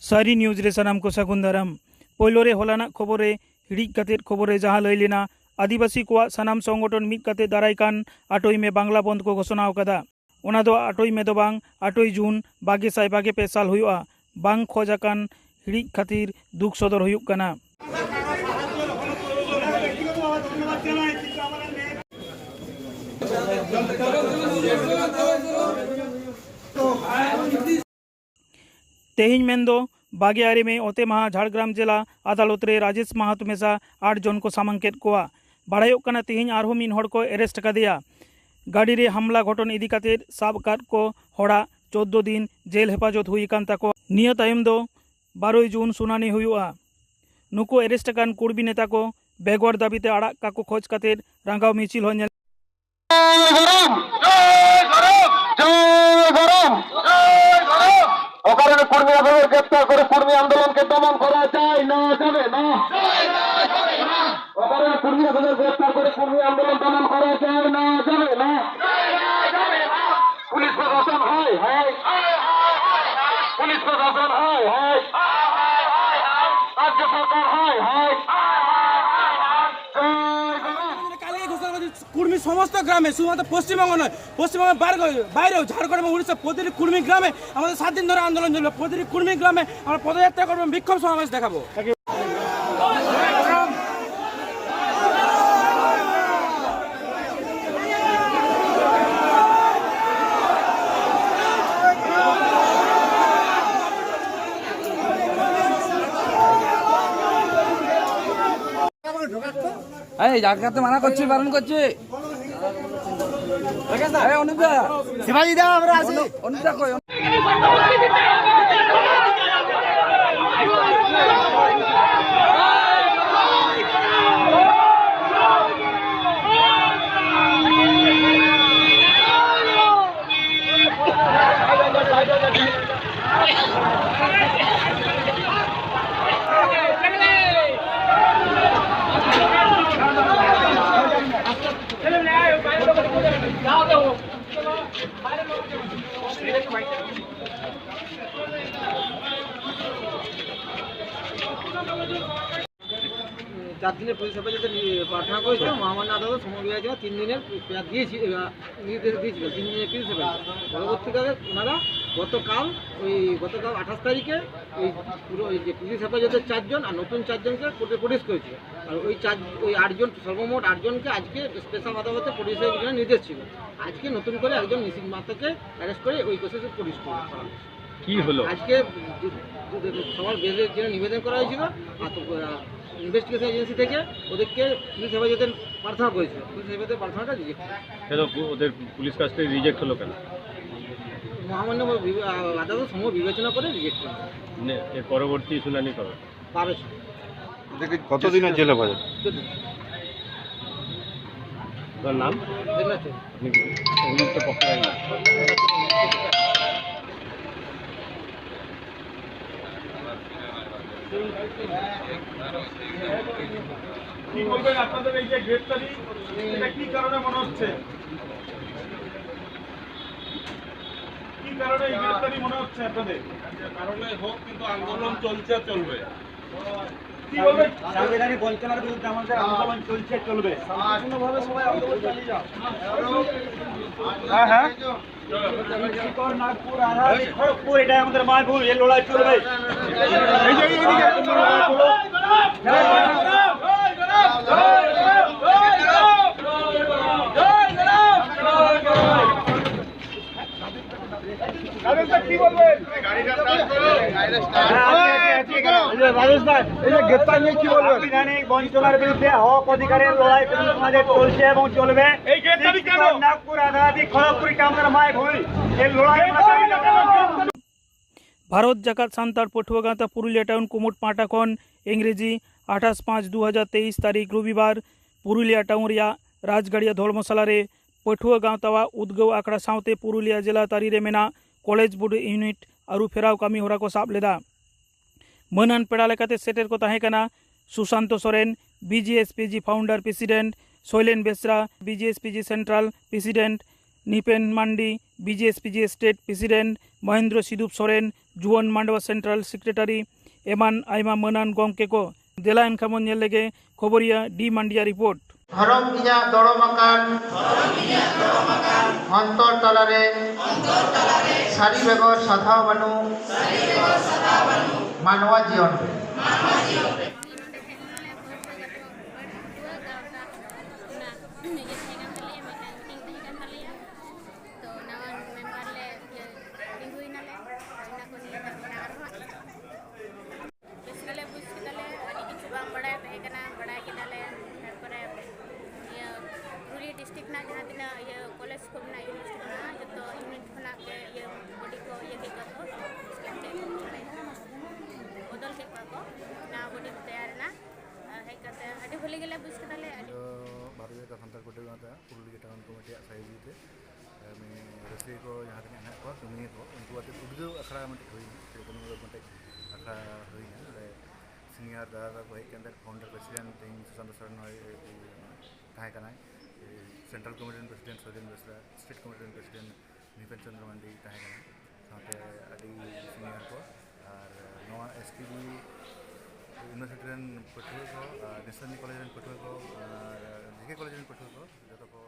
सारी न्यूज रे सनाम को सागुन दाराम। पोलो रे होलाना खबरे हिड़ी कतेर खबरे जहाँ लई लेना आदिवासी को सनाम संगठन मिद कते दारायकान 8 में बांग्ला बंद को घोषणा कदा। ओना दो 8 में दो बांग 8 जून 2022 साल हुआ बांग खोजाकान हिड़ी खातिर दुख सदर हुयुक कना। तेहिं मेंदो 22 में ओते महा झाड़ग्राम जिला अदालत रे राजेश माहातो मेसा 8 जन को सामांकेत कोआ। बाड़ायोक कना तेहिं आरहो मिन हड़ को एरेस्ट कदिया। गाड़ी रे हमला घटन इदी काते साब काट को हड़ा 14 दिन जेल हेफाजत हुई कान ताको। निया तायम दो 12 जून सुनानी हुआ। नुको एरेस्ट कान कुड़बी नेता को बेगवार दाबीते आड़ा काको खोज काते रंगाव मिचिल हो नेल। গ্রেপ্তার করে কর্মী আন্দোলনকে দমন করা যায় না, যাবে না। কর্মী গ্রেপ্তার করে কর্মী আন্দোলন দমন করা যায় না, যাবে না। পুলিশ প্রশাসন হয় পুলিশ প্রশাসন হয় রাজ্য সরকার হয় কুর্মী সমস্ত গ্রামে শুধুমাত্র পশ্চিমবঙ্গ নয়, পশ্চিমবঙ্গের বাইরেও ঝাড়খণ্ড এবং উড়িষ্যা প্রতিটি কুর্মী গ্রামে আমাদের 7 দিন ধরে আন্দোলন চলবে। প্রতিটি কুর্মী গ্রামে আমরা পদযাত্রা করবো, বিক্ষোভ সমাবেশ দেখাবো। এই জায়গাতে মানা করছি, বারণ করছি। অনুদা শিবাজি দা আমরা আছি, অনুদা কই চার দিনের পুলিশ হেফাজতে প্রার্থনা করেছিল। মহামান্য আদালত সমবিভাগের জন্য 3 দিনের নির্দেশ দিয়েছিল, 3 দিনের পুলিশ হেফাজত। পরবর্তীকালে ওনারা গতকাল 28 তারিখে ওই পুরো যে পুলিশ হেফাজতের 4 জন আর নতুন 4 জনকে কোর্টে প্রডিউস করেছিল। আর ওই 8 জন সর্বমোট 8 জনকে আজকে স্পেশাল আদালতে প্রডিউসের জন্য নির্দেশ ছিল। আজকে নতুন করে একজন নিশিত মাতাকে অ্যারেস্ট করে ওই কেসে প্রডিউস করা কি হলো। আজকে সবার বেলের জন্য নিবেদন করা হয়েছিল আর ইনভেস্টিগেশন এজেন্সি থেকে ওদেরকে পুলিশ হেফাজতে প্রার্থনা করেছিল। পুলিশ হেফাজতের প্রার্থনাটা রিজেক্ট কেন? ওদের পুলিশ কাছ থেকে রিজেক্ট হলো কেন? মহামান্য আদালত সময় বিবেচনা করে রিজেক্ট করে। এর পরবর্তী শুনানি কবে পাবে? কতদিনের জেল হেফাজত? তোর নাম কি বলবেন? আপনাদের এই যে গ্রেফতারি, এটা কি কারণে মনে হচ্ছে? কি কারণে এই গ্রেফতারি মনে হচ্ছে আপনাদের? কারণে হোক, কিন্তু আন্দোলন চলবে। কি বলবেন? সাংবিধানিক বঞ্চনার বিরুদ্ধে আমাদের আন্দোলন চলবে। সম্পূর্ণভাবে সবাই আন্দোলন চালিয়ে যাও। হ্যাঁ নাগপুর, আরারি, খড়গপুর, এটা আমাদের মায়ভূমি, এই লড়াই চলবে। সাংবিধানিক বঞ্চনার বিরুদ্ধে হক অধিকারের লড়াই আমাদের চলছে এবং চলবে। নাগপুর, আরারি, খড়গপুর, এটা আমাদের মায়ভূমি, এই লড়াই ভারত জাকাত সান্তার পটুয়া গাঁথা পুরুলিয়া টাউন কুমুট পাটাখন इंग्रेजी 28/5/2023 तारीख रविवार पुरुलिया टाउन रिया राजगढ़िया धर्मशाला रे पठुआ गाँवतावा उद्गव आखड़ा सावते पुरुलिया जिला तारी रे मेना कॉलेज बोर्ड यूनिट आरु फेराव कामी होरा को साब लेदा। मनन पेड़ा लेकाते सेटेर को ताहें कना Sushant Soren BGSPG founder president Shailen Besra BGSPG central president Nipen Mandi BJSPJ state president Mahendra सिदुप सोरेन जुवन मांडवा सेंट्रल सेक्रेटारी एमान आयमा मनान गंके को देला एनखामन नेल लेगे खबरिया डी मांडिया रिपोर्ट धरम इया दड़माकान अंतर तलारे सारी बेगर साधा बानु मानवा जीवन डिस्ट्रिक्ट ना जहाँ तीना ये कॉलेज को ना यूनिवर्सिटी जो यूनिट खुना के ये बॉडी को ये के को बदल के को ना बॉडी तैयार ना है करते अभी भूल गए बुझ के ताले भारतीय का संतर कोटे में आता है पुरुलिया टाउन कमेटी साइज थे मैं रसी को यहाँ तक ना को तुम्हें को उनको आते पुरुलिया अखड़ा में हुई तो कोनो मटे अखड़ा हुई है सीनियर दादा को एक अंदर फाउंडर प्रेसिडेंट टिंग सुशांत शरण ताहे कना central committee president Sajan Besra state committee president Nipen Chandra Mandi ताहे कना साथे अडी सीनियर को और नवा एसटीबी यूनिवर्सिटी पठुआ को नेशनल कॉलेज पठुआ को और जीके कॉलेज पठुआ को जो